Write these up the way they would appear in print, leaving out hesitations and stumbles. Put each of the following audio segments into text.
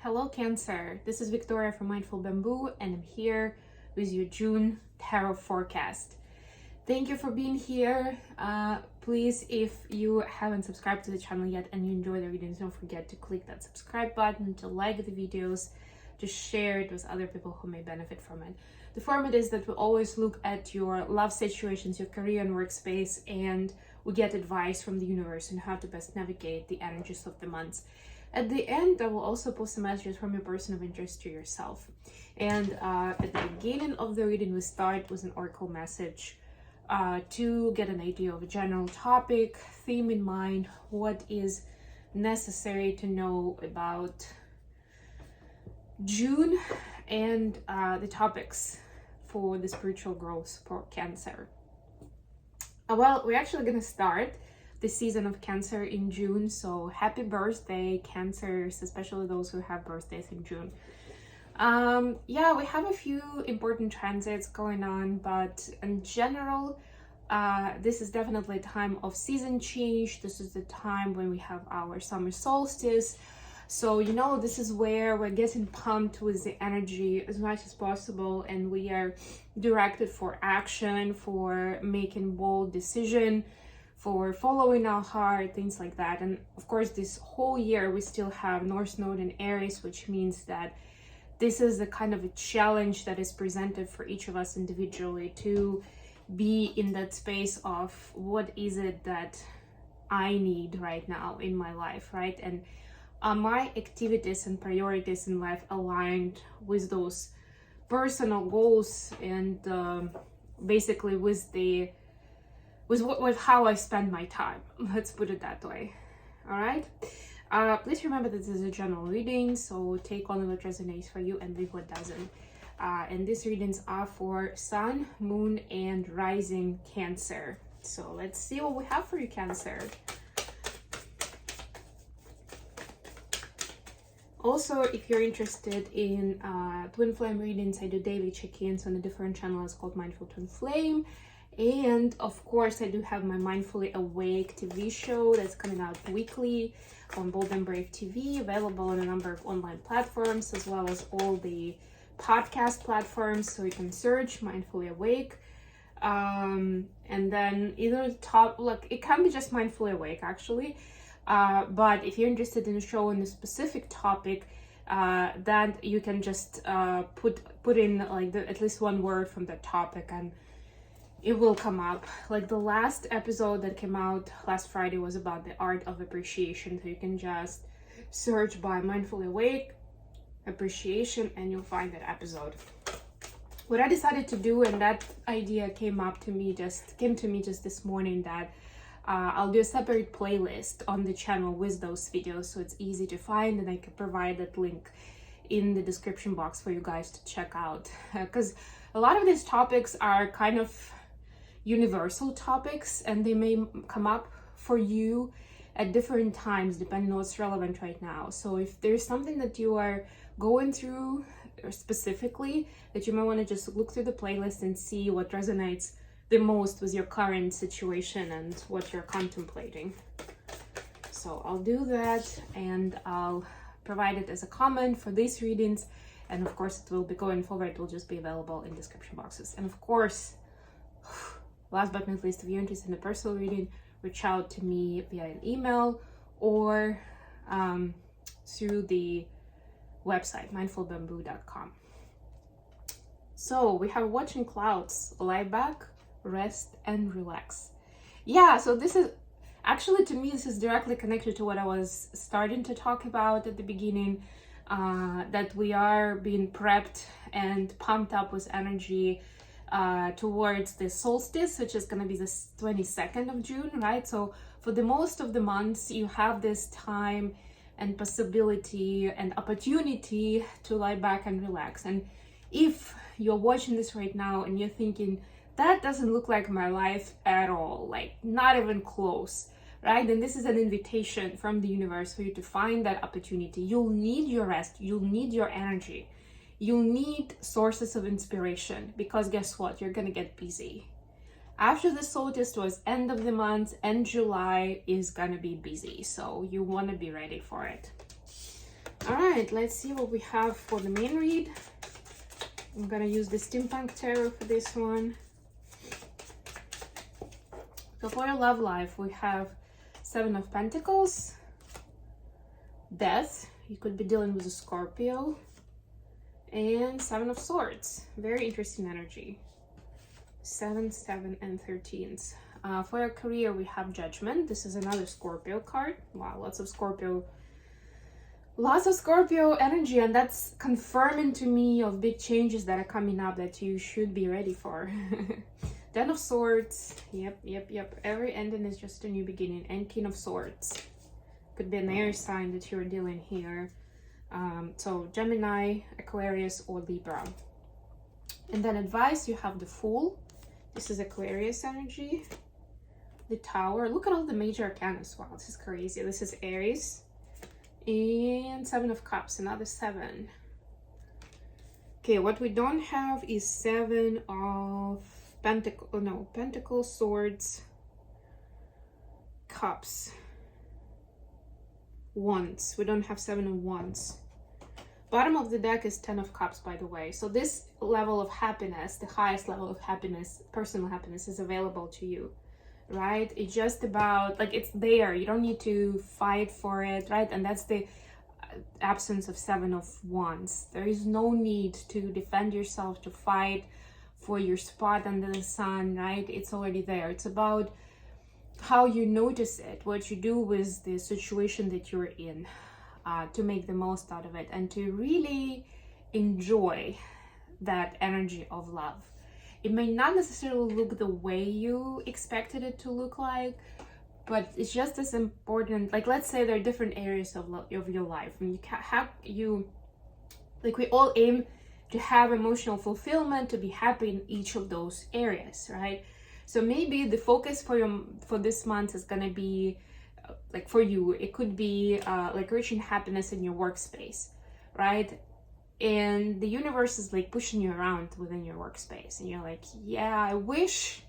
Hello Cancer, this is Victoria from Mindful Bamboo and I'm here with your June tarot forecast. Thank you for being here. Please, if you haven't subscribed to the channel yet and you enjoy the readings, don't forget to click that subscribe button, to like the videos, to share it with other people who may benefit from it. The format is that we always look at your love situations, your career and workspace, and we get advice from the universe on how to best navigate the energies of the months. At the end, I will also post some messages from your person of interest to yourself. And at the beginning of the reading, we start with an oracle message to get an idea of a general topic, theme in mind, what is necessary to know about June, and the topics for the spiritual growth for Cancer. Well, we're actually going to start the season of Cancer in June, so happy birthday Cancers, especially those who have birthdays in June. Yeah, we have a few important transits going on, but in general, this is definitely a time of season change. This is the time when we have our summer solstice. So, you know, this is where we're getting pumped with the energy as much as possible, and we are directed for action, for making bold decision, for following our heart, things like that. And of course, this whole year we still have North Node in Aries, which means that this is the kind of a challenge that is presented for each of us individually to be in that space of what is it that I need right now in my life, right? And my activities and priorities in life aligned with those personal goals and basically with how I spend my time. Let's put it that way. All right. Please remember that this is a general reading, so take only what resonates for you and leave what doesn't. And these readings are for Sun, Moon, and Rising Cancer. So let's see what we have for you, Cancer. Also, if you're interested in Twinflame readings, I do daily check-ins on a different channel. It's called Mindful Twinflame. And of course, I do have my Mindfully Awake TV show that's coming out weekly on Bold and Brave TV, available on a number of online platforms, as well as all the podcast platforms. So you can search Mindfully Awake. And then either the top, like it can be just Mindfully Awake actually. But if you're interested in a show on a specific topic, then you can just put in like at least one word from that topic and it will come up. Like the last episode that came out last Friday was about the art of appreciation. So you can just search by Mindfully Awake appreciation and you'll find that episode. What I decided to do, and that idea came to me just this morning, that I'll do a separate playlist on the channel with those videos, so it's easy to find, and I can provide that link in the description box for you guys to check out. Because a lot of these topics are kind of universal topics, and they may come up for you at different times depending on what's relevant right now. So if there's something that you are going through or specifically, that you might want to just look through the playlist and see what resonates the most with your current situation and what you're contemplating. So I'll do that and I'll provide it as a comment for these readings, and of course it will be going forward, it will just be available in description boxes. And of course, last but not least, if you're interested in a personal reading, reach out to me via an email or through the website mindfulbamboo.com. So we have watching clouds, lie back, rest and relax. Yeah, so this is actually, to me, this is directly connected to what I was starting to talk about at the beginning, that we are being prepped and pumped up with energy towards the solstice, which is going to be the 22nd of June, right? So for the most of the months, you have this time and possibility and opportunity to lie back and relax. And if you're watching this right now and you're thinking, that doesn't look like my life at all, like not even close, right? Then this is an invitation from the universe for you to find that opportunity. You'll need your rest, you'll need your energy, you'll need sources of inspiration, because guess what? You're gonna get busy. After the solstice was end of the month, and July is gonna be busy, so you want to be ready for it. All right, let's see what we have for the main read. I'm gonna use the Steampunk Tarot for this one. So for your love life, we have Seven of Pentacles, Death. You could be dealing with a Scorpio, and Seven of Swords. Very interesting energy. 7, 7, and 13s. For your career, we have Judgment. This is another Scorpio card. Wow, lots of Scorpio energy, and that's confirming to me of big changes that are coming up that you should be ready for. 10 of Swords. Yep. Every ending is just a new beginning. And King of Swords. Could be an air sign that you're dealing here. So Gemini, Aquarius, or Libra. And then advice, you have the Fool. This is Aquarius energy. The Tower. Look at all the major arcana. Wow, this is crazy. This is Aries. And 7 of Cups, another 7. Okay, what we don't have is 7 of Pentacles, Swords, Cups, Wands. We don't have 7 of Wands. Bottom of the deck is 10 of Cups, by the way. So this level of happiness, the highest level of happiness, personal happiness, is available to you, right? It's just about, like, it's there. You don't need to fight for it, right? And that's the absence of 7 of Wands. There is no need to defend yourself, to fight for your spot under the sun, right? It's already there. It's about how you notice it, what you do with the situation that you're in, to make the most out of it and to really enjoy that energy of love. It may not necessarily look the way you expected it to look like, but it's just as important. Like, let's say there are different areas of your life, and we all aim to have emotional fulfillment, to be happy in each of those areas, right? So maybe the focus for this month is gonna be, like, for you, it could be like reaching happiness in your workspace, right? And the universe is like pushing you around within your workspace, and you're like, yeah, I wish,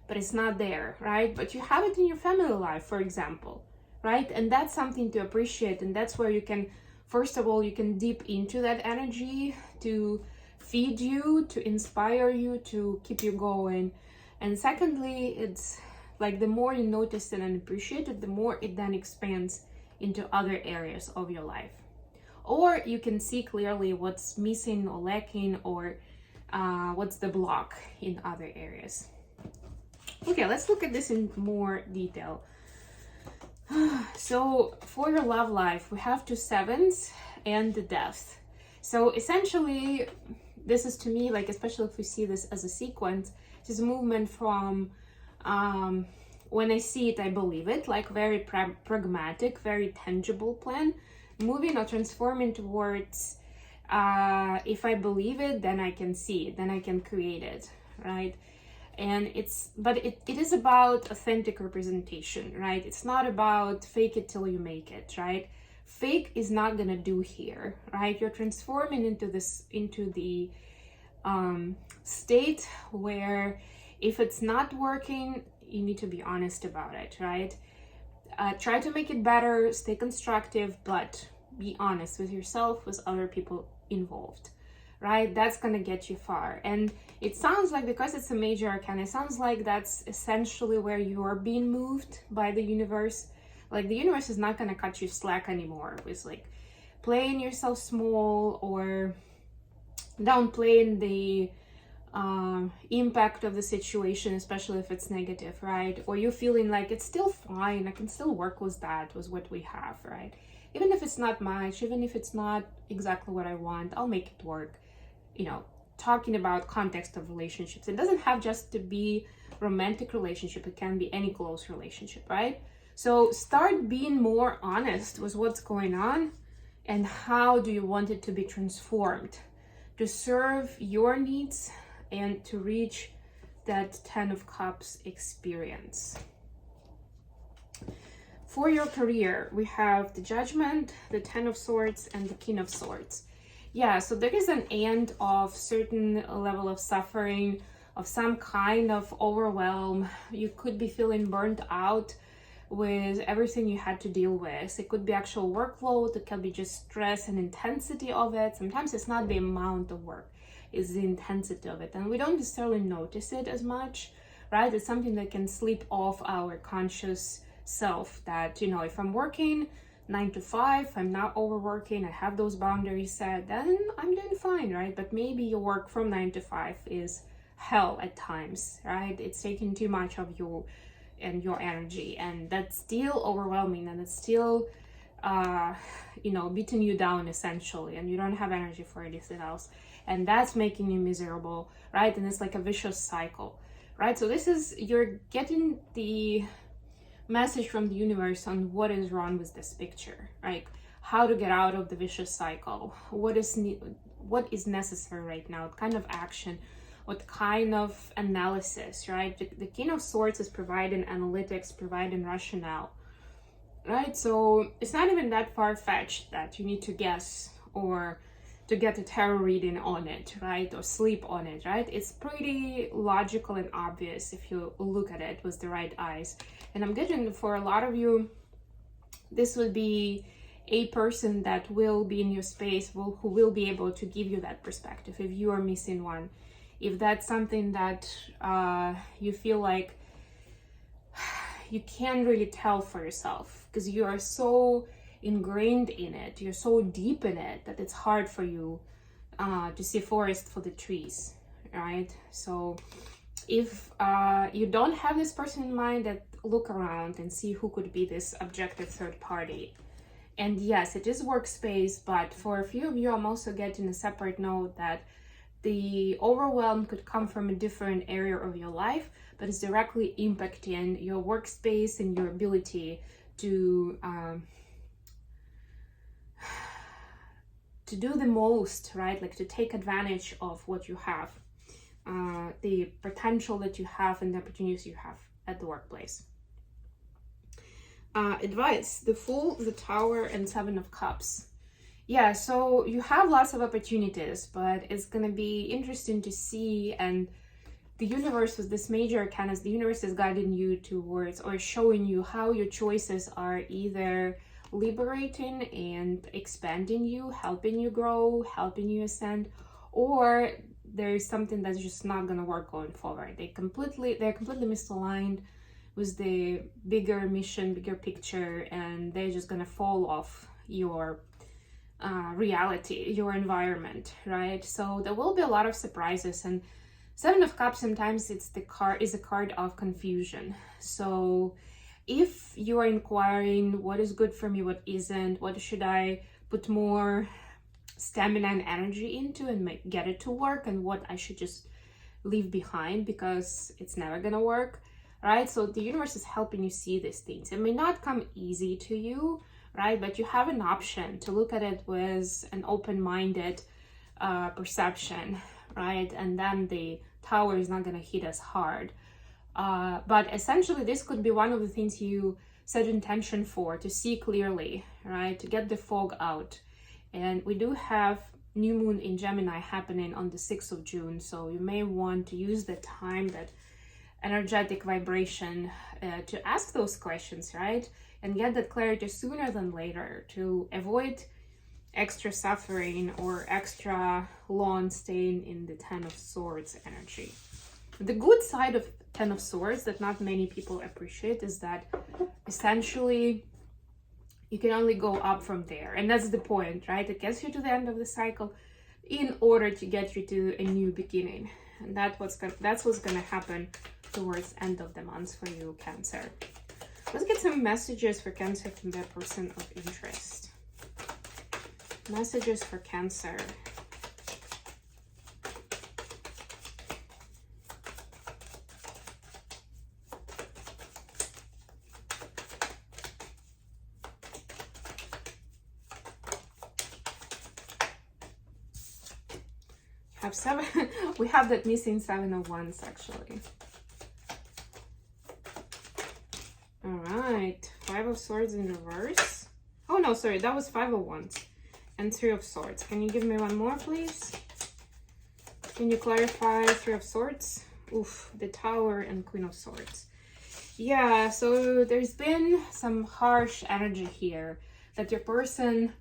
but it's not there, right? But you have it in your family life, for example, right? And that's something to appreciate. And that's where you can, first of all, you can dip into that energy to feed you, to inspire you, to keep you going. And secondly, it's like the more you notice it and appreciate it, the more it then expands into other areas of your life. Or you can see clearly what's missing or lacking, or what's the block in other areas. Okay, let's look at this in more detail. So for your love life, we have 2 7s and the Death. So essentially, this is, to me, like, especially if we see this as a sequence, it is a movement from when I see it, I believe it, like very pragmatic, very tangible plan, moving or transforming towards if I believe it, then I can see it, then I can create it, right? And it is about authentic representation, right? It's not about fake it till you make it, right? Fake is not gonna do here, right? You're transforming into the state where if it's not working, you need to be honest about it, right? Try to make it better, stay constructive, but be honest with yourself, with other people involved, right? That's gonna get you far. And it sounds like, because it's a major arcana, it sounds like that's essentially where you're being moved by the universe. Like, the universe is not gonna cut you slack anymore with, like, playing yourself small or downplaying the impact of the situation, especially if it's negative, right? Or you feeling like it's still fine, I can still work with that, with what we have, right? Even if it's not much, even if it's not exactly what I want, I'll make it work. You know, talking about context of relationships, it doesn't have just to be romantic relationship, it can be any close relationship, right? So start being more honest with what's going on and how do you want it to be transformed to serve your needs and to reach that 10 of Cups experience. For your career, we have the Judgment, the 10 of Swords, and the King of Swords. Yeah, so there is an end of certain level of suffering, of some kind of overwhelm. You could be feeling burnt out with everything you had to deal with. It could be actual workload, it can be just stress and intensity of it. Sometimes it's not the amount of work, it's the intensity of it. And we don't necessarily notice it as much, right? It's something that can slip off our conscious self, that, you know, if I'm working 9 to 5, I'm not overworking, I have those boundaries set, then I'm doing fine, right? But maybe your work from 9 to 5 is hell at times, right? It's taking too much of you and your energy, and that's still overwhelming, and it's still you know, beating you down essentially, and you don't have energy for anything else, and that's making you miserable, right? And it's like a vicious cycle, right? So this is, you're getting the message from the universe on what is wrong with this picture, right? How to get out of the vicious cycle, what is necessary right now, what kind of action, what kind of analysis, right? The King of Swords is providing analytics, providing rationale, right? So it's not even that far-fetched that you need to guess or to get a tarot reading on it, right? Or sleep on it, right? It's pretty logical and obvious if you look at it with the right eyes. And I'm getting, for a lot of you, this would be a person that will be in your space, who will be able to give you that perspective if you are missing one. If that's something that you feel like you can't really tell for yourself because you are so ingrained in it, you're so deep in it, that it's hard for you to see forest for the trees, right? So if you don't have this person in mind, that look around and see who could be this objective third party. And yes, it is workspace, but for a few of you, I'm also getting a separate note that the overwhelm could come from a different area of your life, but it's directly impacting your workspace and your ability to do the most, right? Like to take advantage of what you have, the potential that you have and the opportunities you have at the workplace. Advice: the Fool, the Tower, and Seven of Cups. Yeah, so you have lots of opportunities, but it's going to be interesting to see. And the universe, with this major arcana, the universe is guiding you towards, or showing you how your choices are either liberating and expanding you, helping you grow, helping you ascend, or there's something that's just not going to work going forward. They're completely misaligned with the bigger mission, bigger picture, and they're just going to fall off your reality, your environment, right? So there will be a lot of surprises. And Seven of Cups, sometimes it's a card of confusion. So if you are inquiring what is good for me, what isn't, what should I put more stamina and energy into and get it to work, and what I should just leave behind because it's never gonna work, right? So the universe is helping you see these things. It may not come easy to you, right? But you have an option to look at it with an open-minded perception, right? And then the Tower is not going to hit as hard. But essentially, this could be one of the things you set intention for, to see clearly, right? To get the fog out. And we do have new moon in Gemini happening on the 6th of June. So you may want to use the time, that energetic vibration, to ask those questions, right? And get that clarity sooner than later, to avoid extra suffering or extra long staying in the Ten of Swords energy. The good side of Ten of Swords that not many people appreciate is that essentially you can only go up from there. And that's the point, right? It gets you to the end of the cycle in order to get you to a new beginning. And that's what's gonna happen towards end of the month for you, Cancer. Let's get some messages for Cancer from their person of interest. Messages for Cancer. Have 7. We have that missing 7 of Wands actually. Alright, 5 of Swords in reverse. Oh no, sorry, that was 5 of Wands. And 3 of Swords. Can you give me one more, please? Can you clarify 3 of Swords? Oof, the Tower and Queen of Swords. Yeah, so there's been some harsh energy here that your person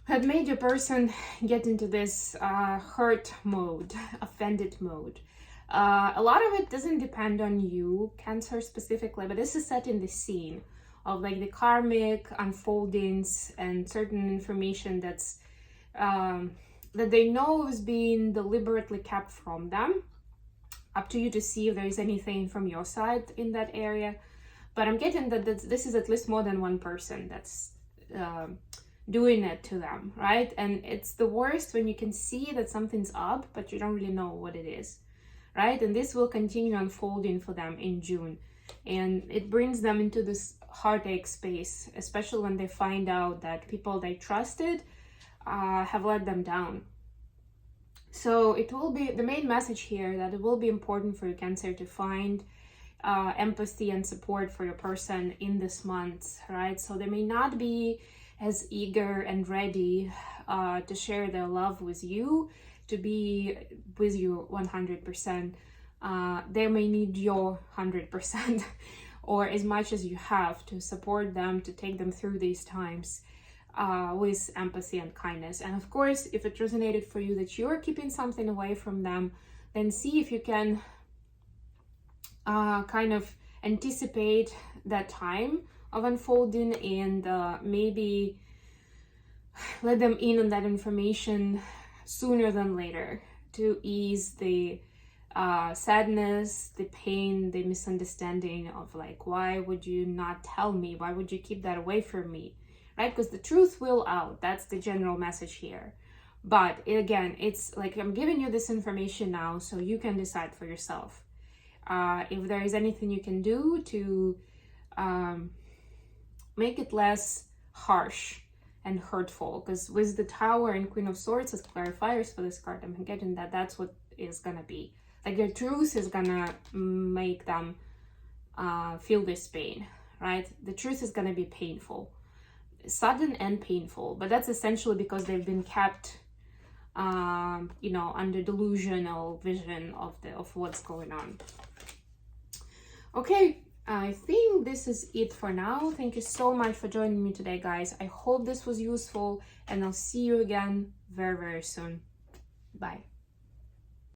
had made your person get into this hurt mode, offended mode. A lot of it doesn't depend on you, Cancer specifically, but this is set in the scene of like the karmic unfoldings and certain information that's that they know is being deliberately kept from them. Up to you to see if there is anything from your side in that area. But I'm getting that this is at least more than one person that's doing it to them, right? And it's the worst when you can see that something's up, but you don't really know what it is, right? And this will continue unfolding for them in June. And it brings them into this heartache space, especially when they find out that people they trusted have let them down. So it will be the main message here that it will be important for you, Cancer, to find empathy and support for your person in this month, right? So they may not be as eager and ready to share their love with you, to be with you 100%. They may need your 100% or as much as you have to support them, to take them through these times with empathy and kindness. And of course, if it resonated for you that you're keeping something away from them, then see if you can kind of anticipate that time of unfolding and maybe let them in on that information sooner than later to ease the sadness, the pain, the misunderstanding of like, why would you not tell me? Why would you keep that away from me? Right? Because the truth will out. That's the general message here. But again, it's like I'm giving you this information now so you can decide for yourself. If there is anything you can do to make it less harsh and hurtful. Because with the Tower and Queen of Swords as clarifiers for this card, I'm getting that that's what is gonna be. Like your truth is gonna make them feel this pain, right? The truth is gonna be painful. Sudden and painful, but that's essentially because they've been kept under delusional vision of what's going on. Okay, I think this is it for now. Thank you so much for joining me today, guys. I hope this was useful, and I'll see you again very, very soon. Bye.